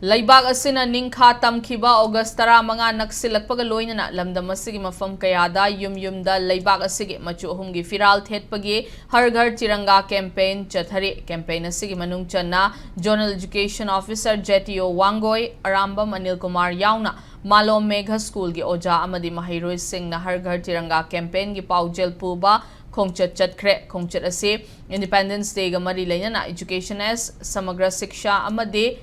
Laibak asina ningkha tamkhiba August 15 naksilakpaga loinana lamdam asigi mafam kayada yumda laibak asigi machu ahumgi firal thetpagi Har Ghar Tiranga campaign chathari campaign asigi manung channa Zonal Education Officer JTO Wangoi Arambam Anil Kumar yauna Malom Megha School gi oja amadi mahairoi singh na Har Ghar Tiranga campaign gi paujel puba khongchat chatkre khongchat ase Independence Day ga mari lainana education as samagra siksha amadi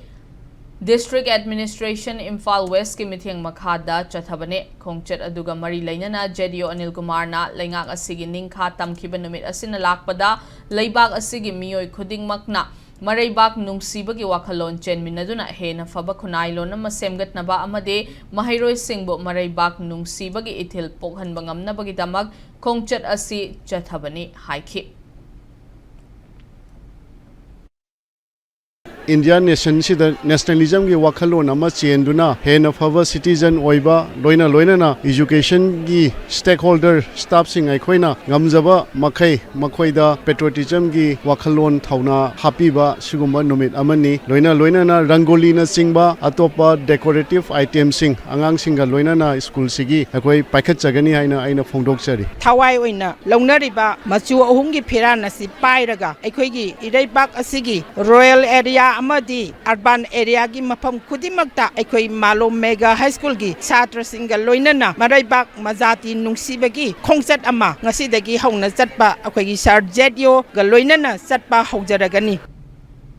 District Administration Imphal West ki mitheng makhada chathabane khongchat aduga mari lainana JDO Anil Kumar na laingak asigi ningkha tamkhiba numit asina lakpada leibak asigi miyoi khudingmakna maraibak nungsibagi wakhalon chenminaduna hena faba khunailon ama semgatnaba amade mahairoi singbo maraibak nungsibagi ithil pokhanba ngamnabagi damak khongchat asi chathabane haikhi Indian nation sida nationalism gi wakhalon ama chenduna hen of our citizen oiba loina na education gi stakeholder staff sing ai khoina ngamjaba makhoida patriotism gi wakhalon thauna hapiba sigumba numit amani loina na rangoli na singba atopa decorative items sing angang singa loina na school sigi akoi paikhat chagani haina aina phongdok chari thawai oina longnariba machu ahum gi phirana si pairaga akhoi gi ireibak asigi royal area amadi urban area gi mafam khudimakta akhoi Malom Megha High School gi chhatra singa loinana maraibak majati nungsibagi khongchat ama ngasidagi hauna chatpa akhoi gi sar JDO ga loinana chatpa haujaragani